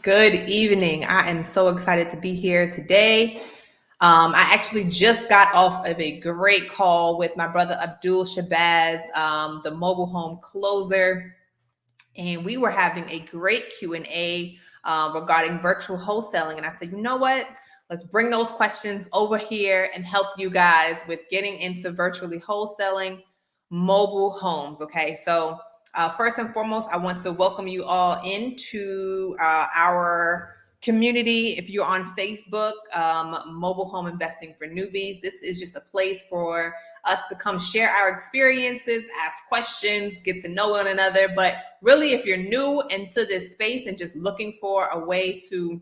Good evening. I am so excited to be here today. I actually just got off of a great call with my brother Abdul Shabazz, the mobile home closer, and we were having a great Q&A regarding virtual wholesaling. And I said, you know what? Let's bring those questions over here and help you guys with getting into virtually wholesaling mobile homes. Okay, so first and foremost, I want to welcome you all into our community. If you're on Facebook, Mobile Home Investing for Newbies, this is just a place for us to come share our experiences, ask questions, get to know one another. But really, if you're new into this space and just looking for a way to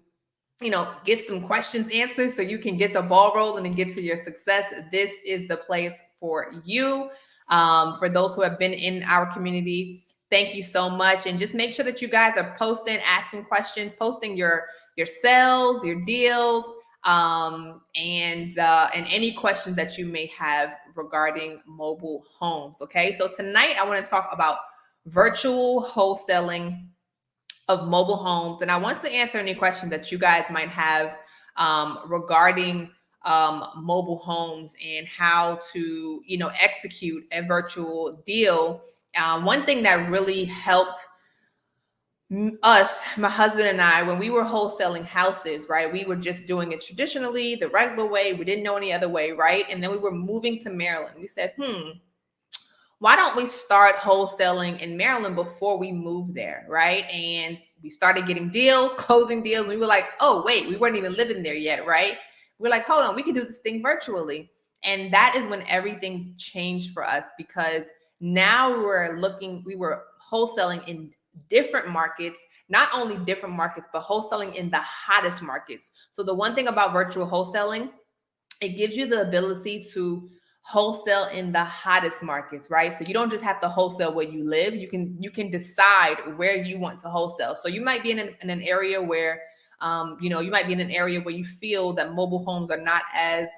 get some questions answered so you can get the ball rolling and get to your success, this is the place for you. For those who have been in our community, thank you so much. And just make sure that you guys are posting, asking questions, posting your sales, your deals, and any questions that you may have regarding mobile homes. Okay, so tonight I want to talk about virtual wholesaling of mobile homes, and I want to answer any questions that you guys might have regarding mobile homes and how to execute a virtual deal. One thing that really helped us, my husband and I, when we were wholesaling houses, right? We were just doing it traditionally, the regular way. We didn't know any other way, right? And then we were moving to Maryland. We said, why don't we start wholesaling in Maryland before we move there, right? And we started getting deals, closing deals. We were like, oh, wait, we weren't even living there yet, right? We're like, hold on, we can do this thing virtually. And that is when everything changed for us, because now we were wholesaling in different markets, not only different markets, but wholesaling in the hottest markets. So the one thing about virtual wholesaling, it gives you the ability to wholesale in the hottest markets, right? So you don't just have to wholesale where you live. You can decide where you want to wholesale. So you might be in an area where, you might be in an area where you feel that mobile homes are not as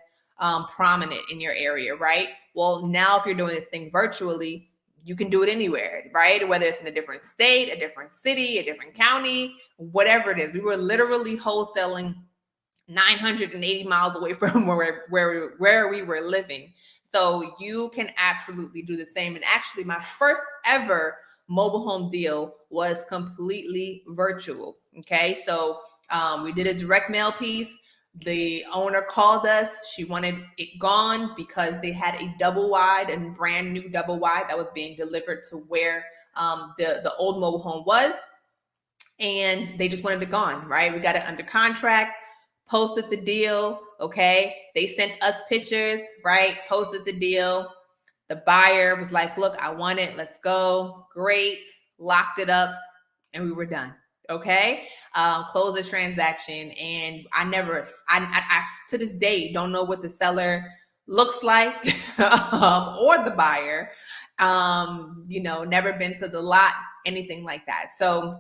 prominent in your area, right? Well, now if you're doing this thing virtually, you can do it anywhere, right? Whether it's in a different state, a different city, a different county, whatever it is. We were literally wholesaling 980 miles away from where we were living. So you can absolutely do the same. And actually, my first ever mobile home deal was completely virtual. Okay, so we did a direct mail piece. The owner called us. She wanted it gone because they had a double wide and brand new double wide that was being delivered to where the old mobile home was. And they just wanted it gone, right? We got it under contract, posted the deal, okay? They sent us pictures, right? Posted the deal. The buyer was like, look, I want it. Let's go. Great. Locked it up, and we were done. Okay, close the transaction. And I to this day don't know what the seller looks like or the buyer. Never been to the lot, anything like that. So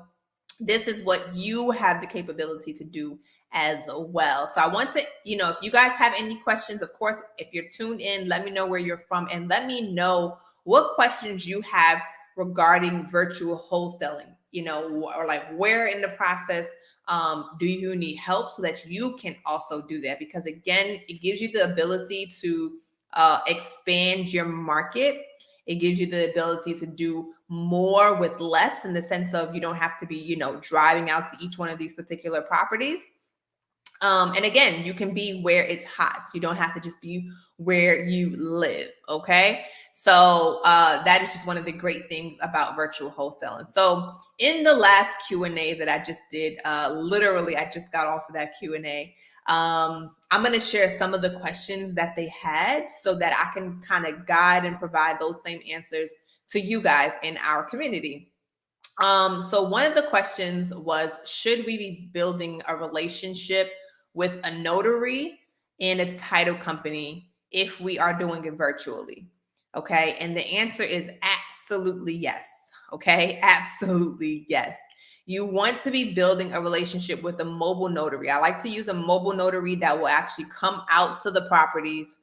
this is what you have the capability to do as well. So I want to, if you guys have any questions, of course, if you're tuned in, let me know where you're from and let me know what questions you have regarding virtual wholesaling, or like where in the process do you need help so that you can also do that? Because again, it gives you the ability to expand your market. It gives you the ability to do more with less, in the sense of you don't have to be, driving out to each one of these particular properties. And again, you can be where it's hot. So you don't have to just be where you live. Okay. So that is just one of the great things about virtual wholesaling. So in the last Q&A that I just did, literally, I just got off of that Q&A. I'm going to share some of the questions that they had so that I can kind of guide and provide those same answers to you guys in our community. So one of the questions was, should we be building a relationship with a notary and a title company if we are doing it virtually? Okay. And the answer is absolutely yes. Okay. Absolutely yes. You want to be building a relationship with a mobile notary. I like to use a mobile notary that will actually come out to the properties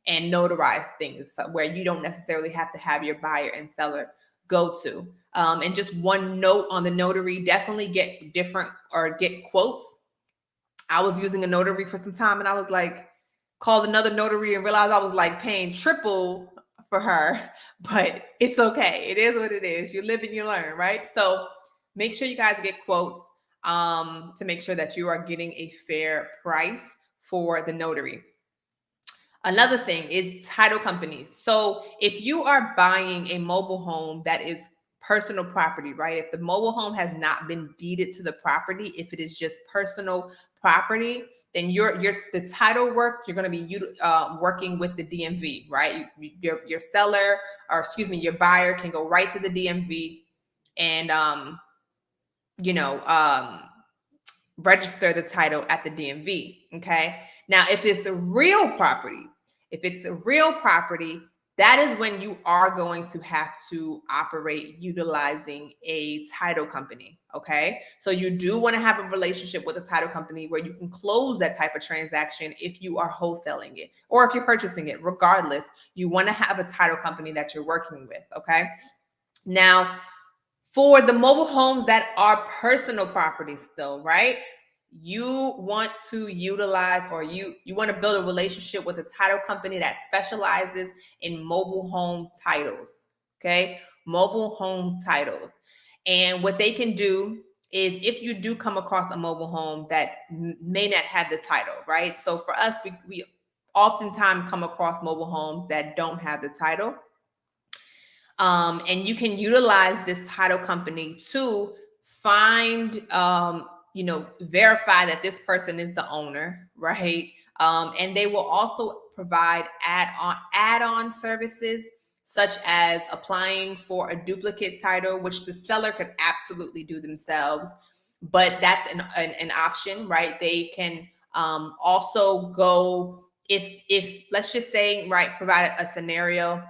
and notarize things, where you don't necessarily have to have your buyer and seller go to. And just one note on the notary, definitely get quotes. I was using a notary for some time and I was like, called another notary and realized I was like paying triple for her, but it's okay. It is what it is. You live and you learn, right? So make sure you guys get quotes to make sure that you are getting a fair price for the notary. Another thing is title companies. So if you are buying a mobile home that is personal property, right? If the mobile home has not been deeded to the property, if it is just personal property, then the title work, you're going to be working with the DMV, right? Your seller, or excuse me, your buyer can go right to the DMV and register the title at the DMV. Okay. Now, if it's a real property, that is when you are going to have to operate utilizing a title company. Okay. So you do want to have a relationship with a title company where you can close that type of transaction if you are wholesaling it or if you're purchasing it. Regardless, you want to have a title company that you're working with. Okay. Now, for the mobile homes that are personal properties though, right? You want to utilize, or you want to build a relationship with a title company that specializes in mobile home titles. Okay. Mobile home titles. And what they can do is, if you do come across a mobile home that may not have the title, right? So for us, we oftentimes come across mobile homes that don't have the title. And you can utilize this title company to find, verify that this person is the owner, right? And they will also provide add-on services, such as applying for a duplicate title, which the seller could absolutely do themselves, but that's an option, right? They can also go, if let's just say, right, provide a scenario,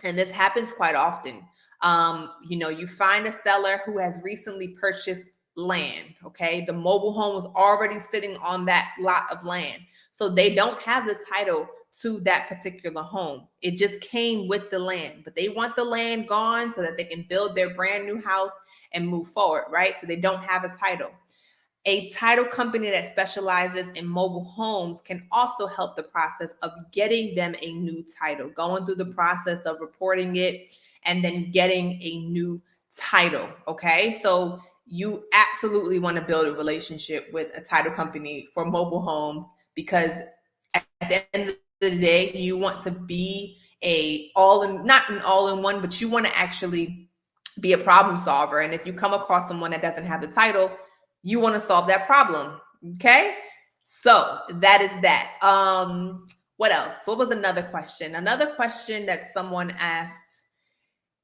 and this happens quite often. You find a seller who has recently purchased land. Okay. The mobile home was already sitting on that lot of land. So they don't have the title to that particular home. It just came with the land, but they want the land gone so that they can build their brand new house and move forward. Right. So they don't have a title. A title company that specializes in mobile homes can also help the process of getting them a new title, going through the process of reporting it and then getting a new title. Okay. So you absolutely want to build a relationship with a title company for mobile homes, because at the end of the day, you want to be not an all-in-one, but you want to actually be a problem solver. And if you come across someone that doesn't have the title, you want to solve that problem. Okay. So that is that. What else? What was another question? Another question that someone asked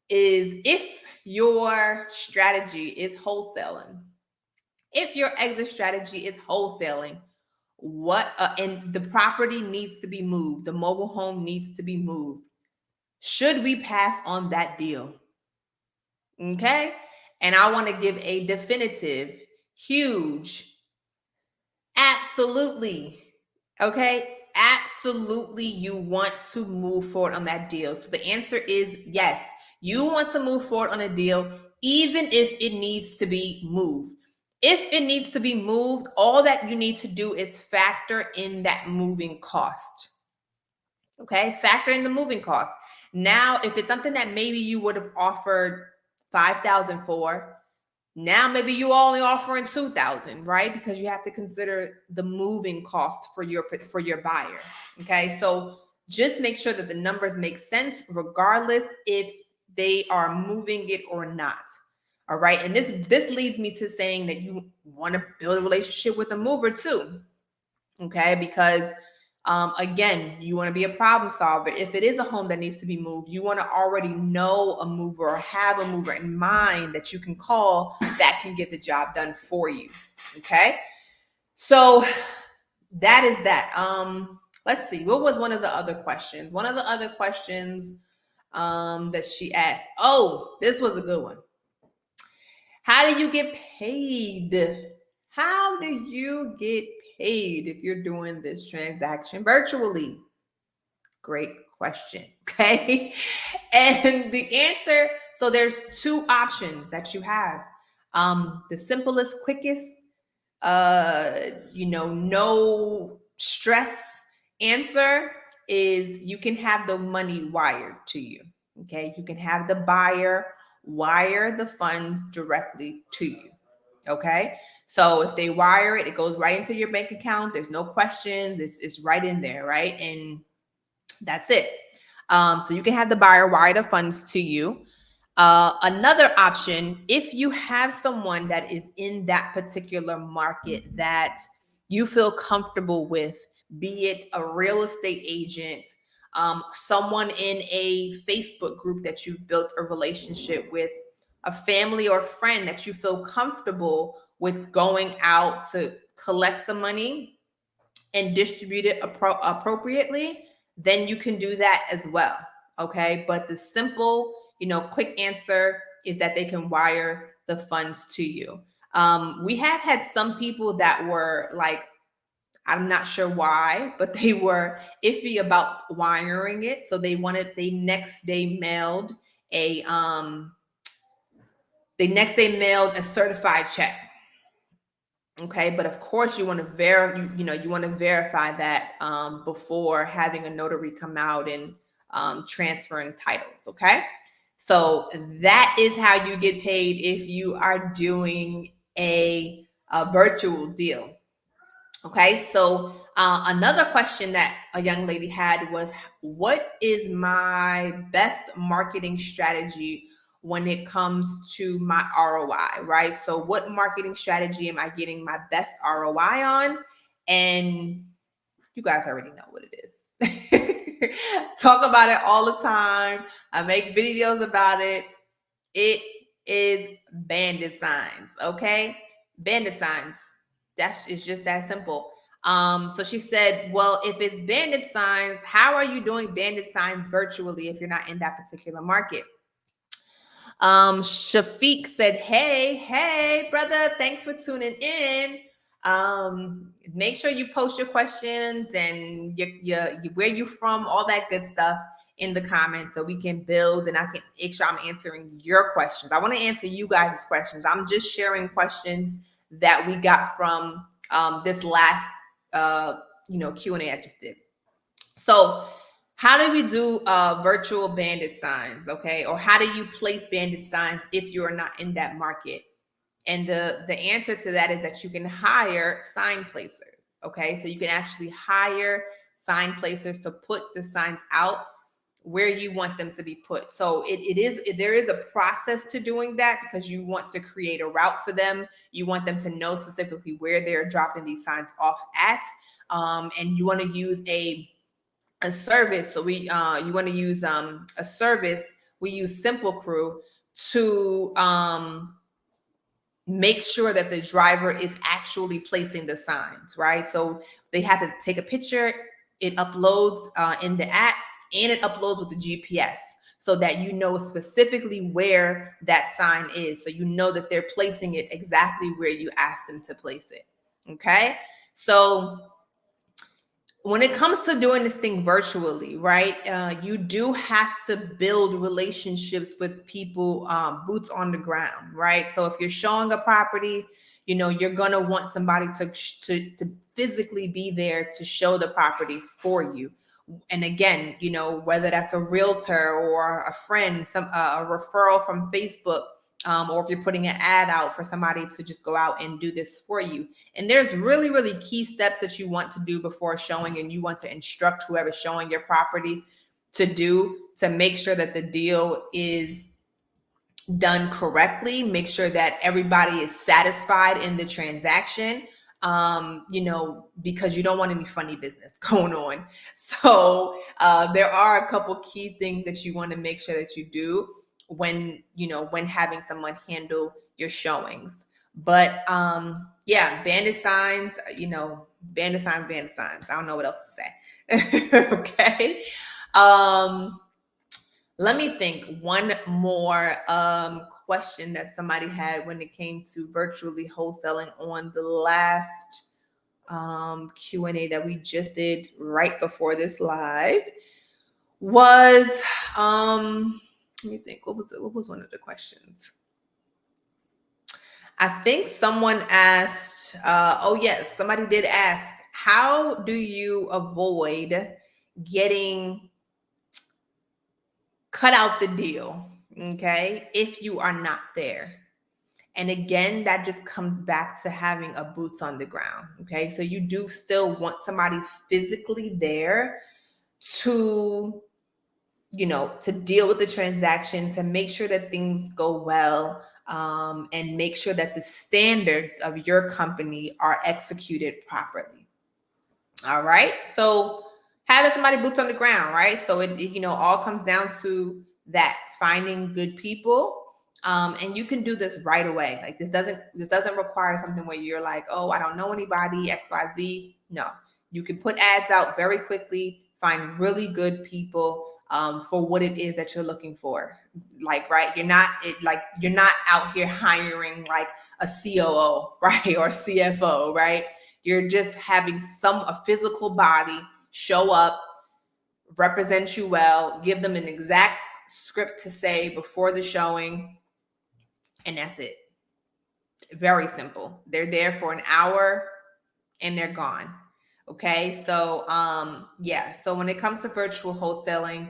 is, if your strategy is wholesaling, if your exit strategy is wholesaling, and the property needs to be moved, the mobile home needs to be moved, should we pass on that deal? Okay. And I want to give a definitive, huge, absolutely. Okay. Absolutely. You want to move forward on that deal. So the answer is yes. You want to move forward on a deal, even if it needs to be moved. If it needs to be moved, all that you need to do is factor in that moving cost. Okay. Factor in the moving cost. Now, if it's something that maybe you would have offered 5,000 for, now maybe you only offering 2,000, right? Because you have to consider the moving cost for your buyer. Okay. So just make sure that the numbers make sense, regardless if they are moving it or not. All right. And this leads me to saying that you want to build a relationship with a mover too. Okay. Because again, you want to be a problem solver. If it is a home that needs to be moved, you want to already know a mover or have a mover in mind that you can call that can get the job done for you. Okay. So that is that. Let's see. What was one of the other questions? One of the other questions that she asked. Oh, this was a good one. How do you get paid? How do you get paid if you're doing this transaction virtually? Great question. Okay. And the answer, So there's two options that you have. The simplest, quickest, no stress answer is you can have the money wired to you. Okay. You can have the buyer wire the funds directly to you. Okay. So if they wire it, it goes right into your bank account. There's no questions. It's right in there. Right. And that's it. So you can have the buyer wire the funds to you. Another option, if you have someone that is in that particular market that you feel comfortable with, be it a real estate agent, someone in a Facebook group that you've built a relationship with, a family or friend that you feel comfortable with going out to collect the money and distribute it appropriately, then you can do that as well. Okay. But the simple, quick answer is that they can wire the funds to you. We have had some people that were like, I'm not sure why, but they were iffy about wiring it. So they next day mailed a certified check. Okay, but of course you want to verify that before having a notary come out and transferring titles. Okay, so that is how you get paid if you are doing a virtual deal. Okay, so another question that a young lady had was, what is my best marketing strategy when it comes to my ROI, right? So what marketing strategy am I getting my best ROI on? And you guys already know what it is. Talk about it all the time. I make videos about it. It is Bandit Signs, okay? Bandit Signs. It's just that simple. So she said, well, if it's Bandit Signs, how are you doing Bandit Signs virtually if you're not in that particular market? Shafiq said, hey, brother, thanks for tuning in. Make sure you post your questions and where you from, all that good stuff in the comments so we can build and I can make sure I'm answering your questions. I want to answer you guys' questions. I'm just sharing questions that we got from this last Q&A I just did. So how do we do virtual Bandit Signs? Okay. Or how do you place Bandit Signs if you're not in that market? And the answer to that is that you can hire sign placers. Okay. So you can actually hire sign placers to put the signs out where you want them to be put. So there is a process to doing that because you want to create a route for them. You want them to know specifically where they're dropping these signs off at. And you want to use a service. So you want to use a service. We use Simple Crew to make sure that the driver is actually placing the signs, right? So they have to take a picture. It uploads in the app and it uploads with the GPS so that you know specifically where that sign is. So you know that they're placing it exactly where you asked them to place it. Okay. So when it comes to doing this thing virtually, right, you do have to build relationships with people, boots on the ground, right? So if you're showing a property, you're going to want somebody to physically be there to show the property for you. And again, whether that's a realtor or a friend, a referral from Facebook, or if you're putting an ad out for somebody to just go out and do this for you. And there's really, really key steps that you want to do before showing, and you want to instruct whoever's showing your property to do to make sure that the deal is done correctly. Make sure that everybody is satisfied in the transaction, because you don't want any funny business going on. So there are a couple key things that you want to make sure that you do when having someone handle your showings. But Bandit Signs, Bandit Signs. I don't know what else to say. Okay. Let me think. One more question that somebody had when it came to virtually wholesaling on the last Q&A that we just did right before this live was Let me think. What was one of the questions? I think someone asked, oh yes, somebody did ask, how do you avoid getting cut out the deal, okay, if you are not there? And again, that just comes back to having a boots on the ground, okay? So you do still want somebody physically there to, to deal with the transaction, to make sure that things go well, and make sure that the standards of your company are executed properly. All right. So having somebody boots on the ground, right? So it all comes down to that, finding good people. And you can do this right away. Like this doesn't require something where you're like, oh, I don't know anybody, XYZ. No, you can put ads out very quickly, find really good people for what it is that you're looking for. Like, right, you're not out here hiring like a COO, right, or CFO, right? You're just having a physical body show up, represent you well, give them an exact script to say before the showing, and that's it. Very simple. They're there for an hour and they're gone. Okay. So, yeah. So when it comes to virtual wholesaling,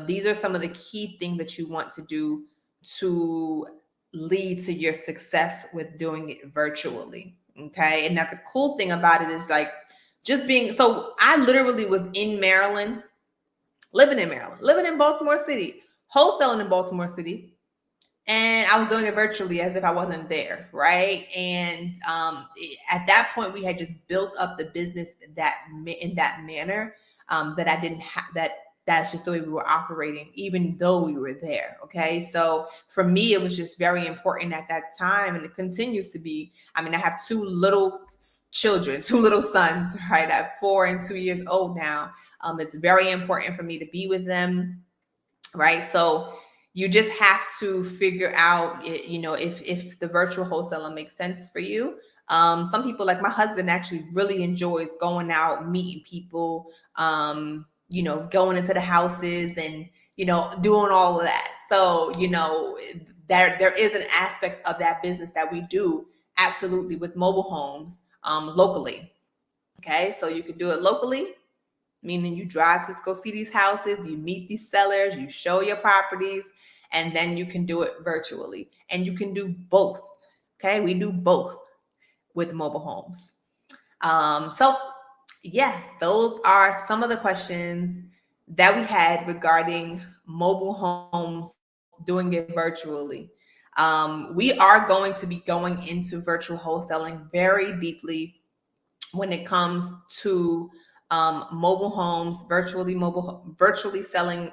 these are some of the key things that you want to do to lead to your success with doing it virtually. Okay. And that the cool thing about it is like so I literally was in Maryland, living in Baltimore City, wholesaling in Baltimore City, and I was doing it virtually as if I wasn't there, right? And at that point, we had just built up the business in that manner, that I didn't have that. That's just the way we were operating, even though we were there. Okay, so for me, it was just very important at that time, and it continues to be. I mean, I have two little children, two little sons, right? I'm 4 and 2 years old now. It's very important for me to be with them, right? So you just have to figure out, if the virtual wholesaler makes sense for you. Some people, like my husband, actually really enjoys going out, meeting people, going into the houses and, doing all of that. So, there is an aspect of that business that we do absolutely with mobile homes, locally. Okay. So you can do it locally, meaning you drive to go see these houses, you meet these sellers, you show your properties, and then you can do it virtually. And you can do both. Okay, we do both with mobile homes. So yeah, those are some of the questions that we had regarding mobile homes, doing it virtually. We are going to be going into virtual wholesaling very deeply when it comes to mobile homes, virtually wholesaling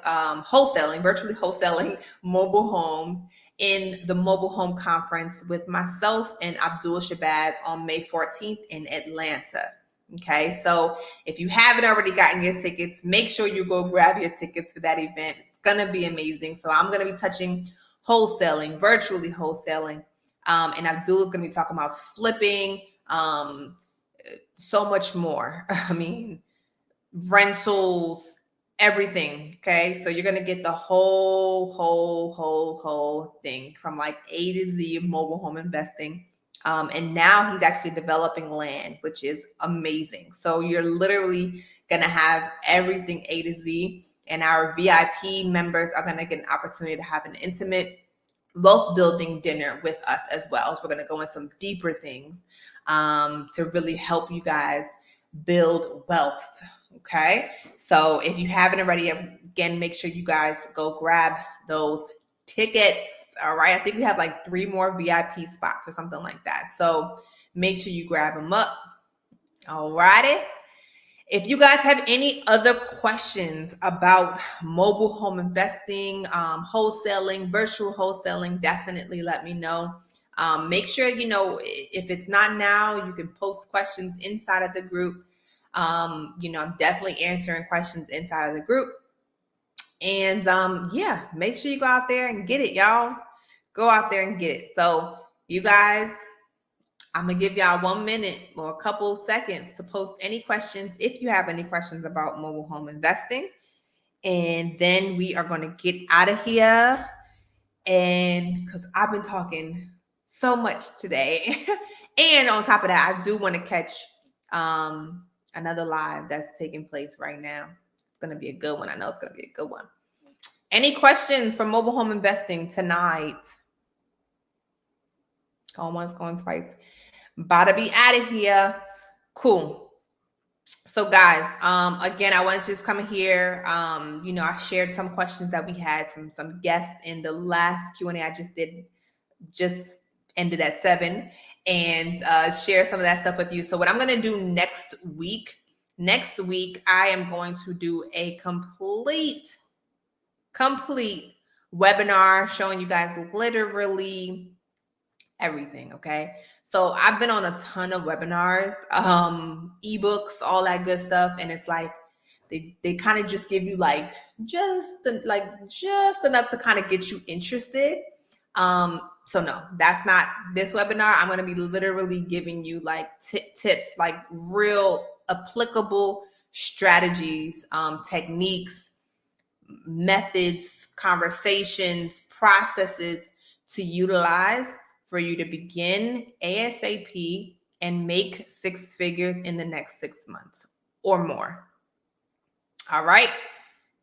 mobile homes in the mobile home conference with myself and Abdul Shabazz on May 14th in Atlanta. Okay, so if you haven't already gotten your tickets, make sure you go grab your tickets for that event. It's gonna be amazing. So I'm gonna be touching wholesaling, virtually wholesaling, and Abdul is gonna be talking about flipping, so much more. I mean, rentals, everything. Okay. So you're going to get the whole thing from like A to Z of mobile home investing. And now he's actually developing land, which is amazing. So you're literally going to have everything A to Z. And our VIP members are going to get an opportunity to have an intimate wealth building dinner with us as well. So we're going to go into some deeper things to really help you guys build wealth. Okay. So if you haven't already, again, make sure you guys go grab those tickets. All right. I think we have like 3 more VIP spots or something like that. So make sure you grab them up. All righty. If you guys have any other questions about mobile home investing, wholesaling, virtual wholesaling, definitely let me know. Make sure, if it's not now, you can post questions inside of the group. I'm definitely answering questions inside of the group. And yeah, make sure you go out there and get it, y'all. Go out there and get it. So you guys, I'm going to give y'all 1 minute or a couple seconds to post any questions if you have any questions about mobile home investing. And then we are going to get out of here. And because I've been talking so much today. And on top of that, I do want to catch another live that's taking place right now. It's going to be a good one. I know it's going to be a good one. Any questions for mobile home investing tonight? Going once, going twice. About to be out of here. Cool. So guys, again, I want to just come here. I shared some questions that we had from some guests in the last Q&A I just did, just ended at 7, and share some of that stuff with you. So what I'm going to do next week, I am going to do a complete webinar showing you guys literally everything. Okay. So I've been on a ton of webinars, ebooks, all that good stuff. And it's like, they kind of just give you like, just enough to kind of get you interested. So no, that's not this webinar. I'm going to be literally giving you like tips, like real applicable strategies, techniques, methods, conversations, processes to utilize for you to begin ASAP and make 6 figures in the next 6 months or more. All right.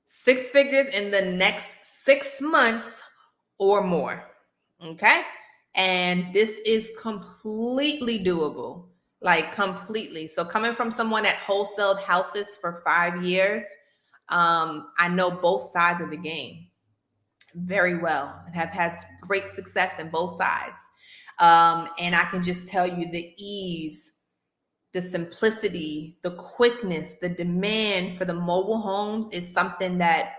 6 figures in the next 6 months or more. Okay. And this is completely doable, like completely. So coming from someone that wholesaled houses for 5 years, I know both sides of the game very well and have had great success in both sides. And I can just tell you the ease, the simplicity, the quickness, the demand for the mobile homes is something that,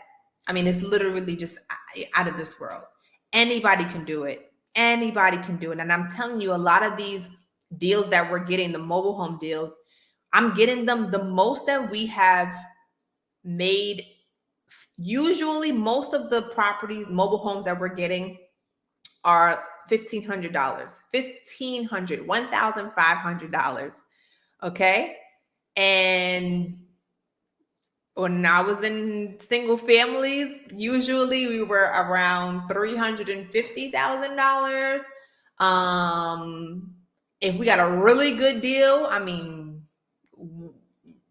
I mean, it's literally just out of this world. Anybody can do it. Anybody can do it. And I'm telling you, a lot of these deals that we're getting, the mobile home deals, I'm getting them the most that we have made. Usually most of the properties, mobile homes that we're getting are $1,500, $1,500, $1,500. Okay. And when I was in single families, usually we were around $350,000. If we got a really good deal, I mean,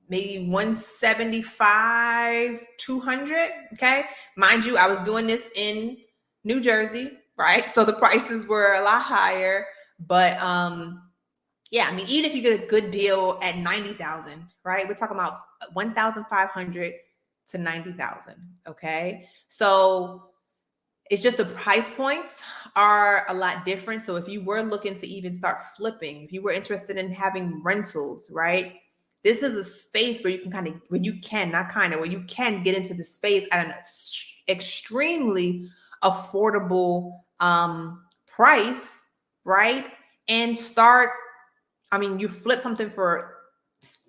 maybe 175, 200. Okay. Mind you, I was doing this in New Jersey, right? So the prices were a lot higher, but, yeah, I mean, even if you get a good deal at 90,000, right? We're talking about 1,500 to 90,000. Okay. So it's just the price points are a lot different. So if you were looking to even start flipping, if you were interested in having rentals, right? This is a space where you can where you can get into the space at an extremely affordable price, right? And start, I mean, you flip something for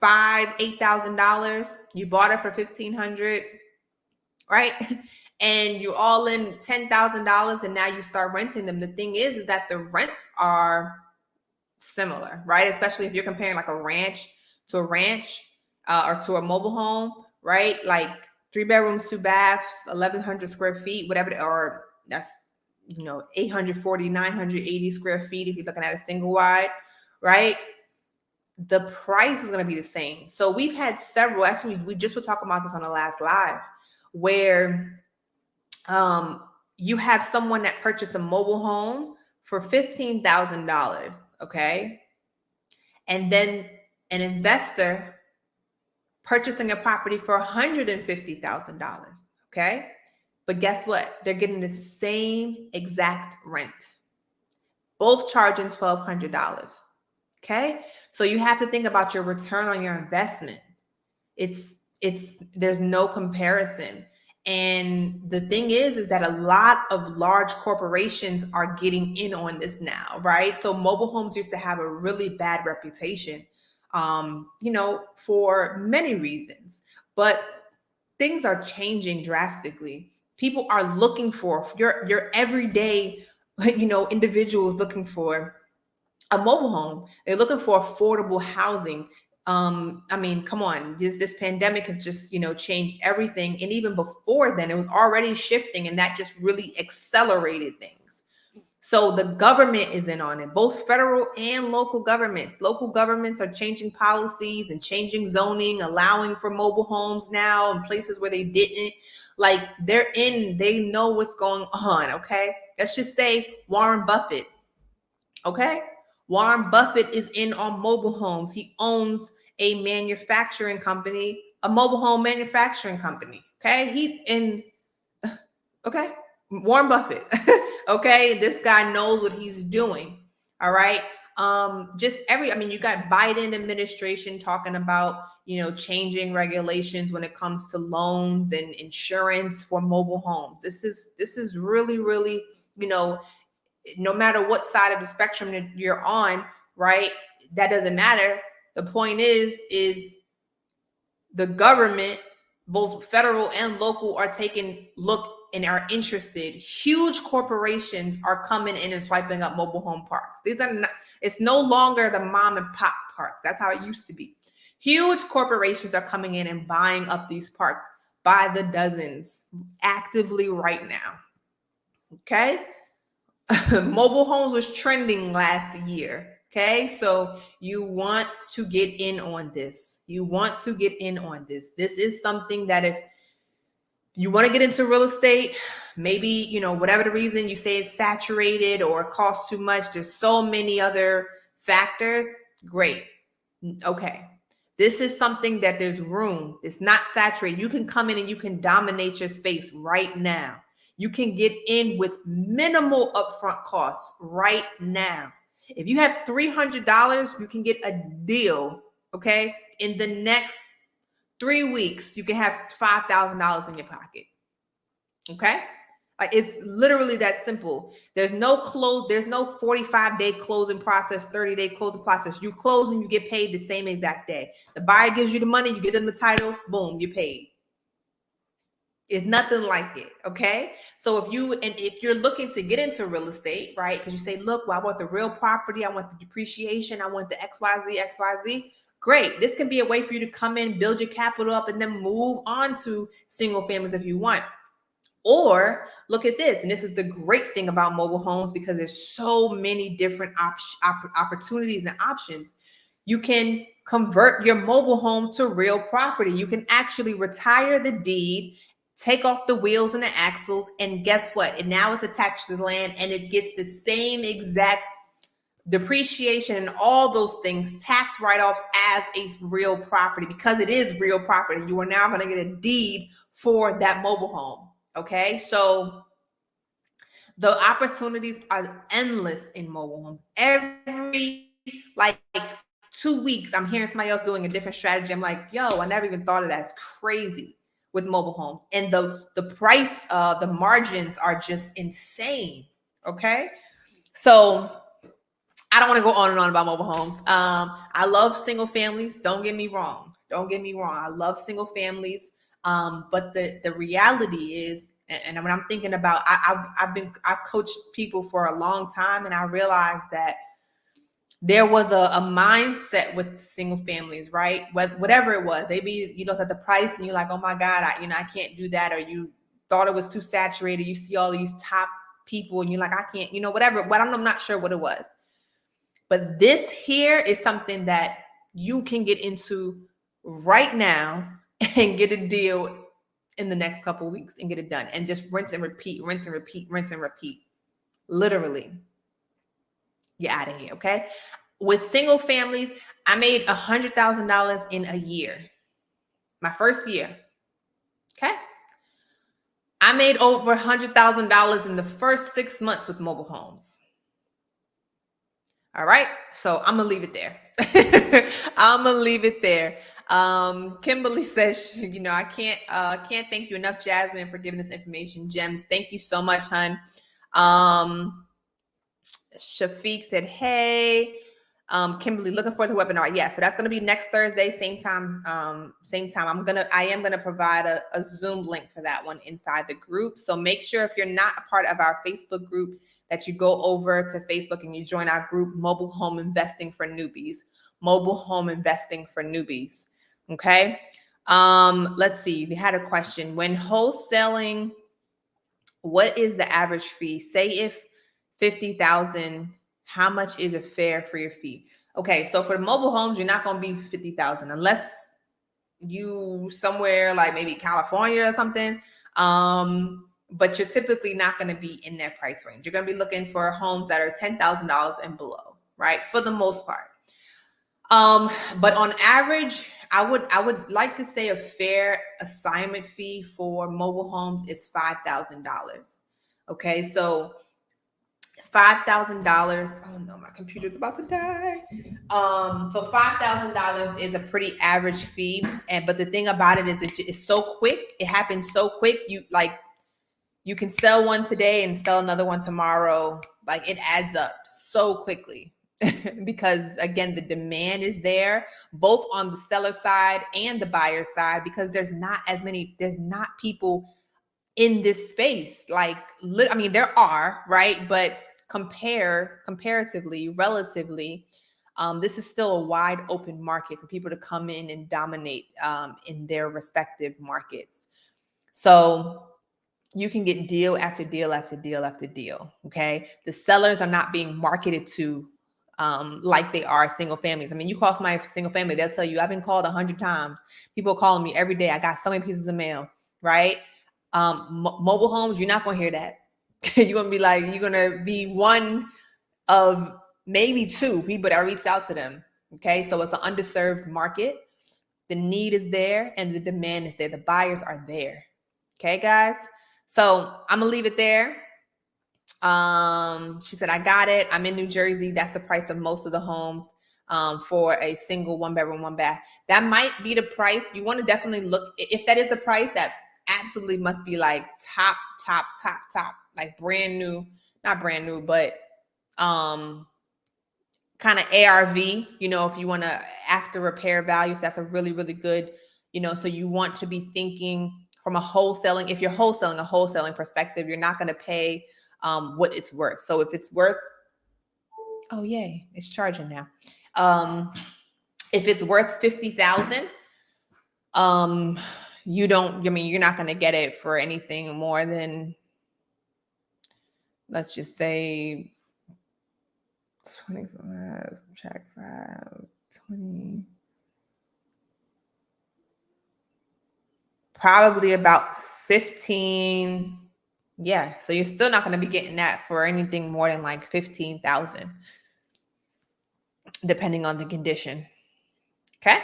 $5,000, $8,000. You bought it for $1,500, right? And you're all in $10,000, and now you start renting them. The thing is that the rents are similar, right? Especially if you're comparing like a ranch to a ranch or to a mobile home, right? Like 3 bedrooms, 2 baths, 1,100 square feet, whatever, or that's 840, 980 square feet if you're looking at a single wide, right? The price is going to be the same. So we've had several, actually, we just were talking about this on the last live, where you have someone that purchased a mobile home for $15,000, okay? And then an investor purchasing a property for $150,000, okay? But guess what? They're getting the same exact rent, both charging $1,200. Okay. So you have to think about your return on your investment. There's no comparison. And the thing is that a lot of large corporations are getting in on this now, right? So mobile homes used to have a really bad reputation, for many reasons, but things are changing drastically. People are looking for your everyday, individuals looking for a mobile home. They're looking for affordable housing. I mean, come on, this pandemic has just, changed everything. And even before then, it was already shifting, and that just really accelerated things. So the government is in on it, both federal and local governments. Local governments are changing policies and changing zoning, allowing for mobile homes now in places where they didn't. Like, they know what's going on, okay? Let's just say Warren Buffett, okay? Warren Buffett is in on mobile homes. He owns a manufacturing company, a mobile home manufacturing company, okay? Okay, Warren Buffett. Okay, this guy knows what he's doing. All right. You got Biden administration talking about, changing regulations when it comes to loans and insurance for mobile homes. This is really, really, no matter what side of the spectrum you're on, right? That doesn't matter. The point is the government, both federal and local, are taking look and are interested. Huge corporations are coming in and swiping up mobile home parks. It's no longer the mom and pop parks. That's how it used to be. Huge corporations are coming in and buying up these parks by the dozens actively right now. Okay. Mobile homes was trending last year. Okay, so you want to get in on this. This is something that if you want to get into real estate, maybe, whatever the reason you say it's saturated or it costs too much, there's so many other factors. Great. Okay. This is something that there's room. It's not saturated. You can come in and you can dominate your space right now. You can get in with minimal upfront costs right now. If you have $300, you can get a deal, okay? In the next 3 weeks, you can have $5,000 in your pocket, okay? Like, it's literally that simple. There's no 45-day closing process, 30-day closing process. You close and you get paid the same exact day. The buyer gives you the money, you give them the title, boom, you're paid. It's nothing like it, okay? So if you're looking to get into real estate, right? Because you say, look, well, I want the real property, I want the depreciation, I want the XYZ. Great. This can be a way for you to come in, build your capital up, and then move on to single families if you want. Or look at this, and this is the great thing about mobile homes, because there's so many different opportunities and options. You can convert your mobile home to real property. You can actually retire the deed, take off the wheels and the axles, and guess what? And now it's attached to the land, and it gets the same exact depreciation and all those things, tax write-offs, as a real property, because it is real property. You are now going to get a deed for that mobile home. Okay, so the opportunities are endless in mobile homes. Every 2 weeks, I'm hearing somebody else doing a different strategy. I'm like, yo, I never even thought of that. It's crazy with mobile homes, and the price, the margins are just insane. Okay, so I don't want to go on and on about mobile homes. I love single families. Don't get me wrong. I love single families. But the reality is, and when I'm thinking about, I've coached people for a long time, and I realized that there was a mindset with single families, right? Whatever it was, maybe you looked at the price and you're like, oh my God, I can't do that. Or you thought it was too saturated. You see all these top people and you're like, I can't, whatever. But I'm not sure what it was. But this here is something that you can get into right now and get a deal in the next couple of weeks and get it done, and just rinse and repeat. Literally, you're out of here. Okay. With single families, I made $100,000 in a year. My first year. Okay. I made over $100,000 in the first 6 months with mobile homes. All right. So I'm going to leave it there. Kimberly says, I can't thank you enough, Jasmine, for giving this information. Gems. Thank you so much, hun. Shafiq said, hey. Kimberly, looking forward to the webinar. Yeah, so that's going to be next Thursday, same time. I am gonna provide a Zoom link for that one inside the group. So make sure, if you're not a part of our Facebook group, that you go over to Facebook and you join our group, Mobile Home Investing for Newbies. mobile home investing for newbies. Okay. Let's see. They had a question. When wholesaling, what is the average fee? Say if 50,000, how much is a fair for your fee? Okay, so for the mobile homes, you're not going to be 50,000 unless you somewhere like maybe California or something. But you're typically not going to be in that price range. You're going to be looking for homes that are $10,000 and below, right? For the most part. But on average, I would like to say a fair assignment fee for mobile homes is $5,000. Okay, so $5,000. Oh no, my computer's about to die. So $5,000 is a pretty average fee, but the thing about it is it's so quick. It happens so quick. You can sell one today and sell another one tomorrow. Like it adds up so quickly. Because again, the demand is there both on the seller side and the buyer side, because there's not people in this space. Like, I mean, there are, right? But comparatively, relatively, this is still a wide open market for people to come in and dominate in their respective markets. So you can get deal after deal after deal after deal. Okay. The sellers are not being marketed to like they are single families. I mean, you call somebody for single family, they'll tell you, I've been called 100 times. People calling me every day. I got so many pieces of mail, right? Mobile homes, you're not going to hear that. You're going to be like, you're going to be one of maybe two people that reached out to them. Okay. So it's an underserved market. The need is there and the demand is there. The buyers are there. Okay, guys. So I'm going to leave it there. She said, I got it. I'm in New Jersey. That's the price of most of the homes for a single 1-bedroom, 1-bath. That might be the price. You want to definitely look. If that is the price, that absolutely must be like top, like brand new, not brand new, but kind of ARV, you know, if you want to after repair values, that's a really, really good, you know, so you want to be thinking from a wholesaling, if you're wholesaling, a wholesaling perspective, you're not going to pay what it's worth. So if it's worth, oh yay, it's charging now. If it's worth 50,000, you're not going to get it for anything more than, let's just say 25, check 5, 20, probably about 15. Yeah. So you're still not going to be getting that for anything more than like 15,000, depending on the condition. Okay.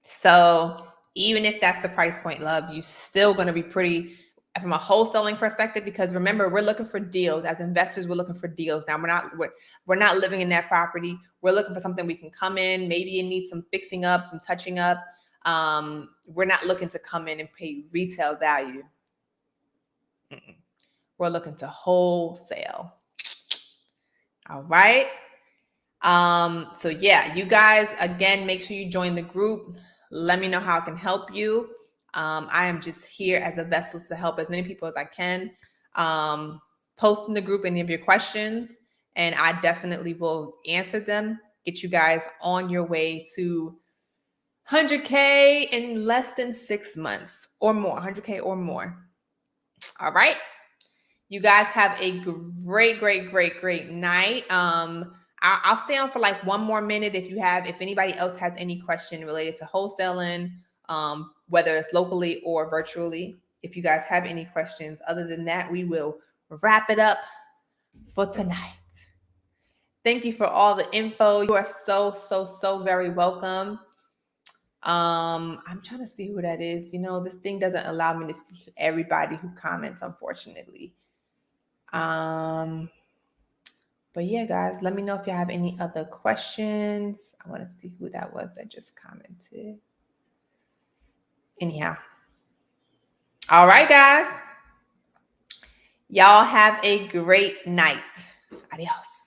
So even if that's the price point, love, you're still going to be pretty from a wholesaling perspective, because remember, we're looking for deals. As investors, we're looking for deals. Now we're not living in that property. We're looking for something we can come in. Maybe it needs some fixing up, some touching up. We're not looking to come in and pay retail value. We're looking to wholesale. All right. So yeah, you guys, again, make sure you join the group. Let me know how I can help you. I am just here as a vessel to help as many people as I can. Post in the group any of your questions, and I definitely will answer them. Get you guys on your way to 100K in less than 6 months or more, 100K or more. All right. You guys have a great night. I'll stay on for like one more minute if anybody else has any question related to wholesaling, whether it's locally or virtually. If you guys have any questions, other than that, we will wrap it up for tonight. Thank you for all the info. You are so very welcome. I'm trying to see who that is. You know, this thing doesn't allow me to see everybody who comments, unfortunately. But yeah, guys, let me know if you have any other questions. I want to see who that was that just commented. Anyhow. All right, guys. Y'all have a great night. Adios.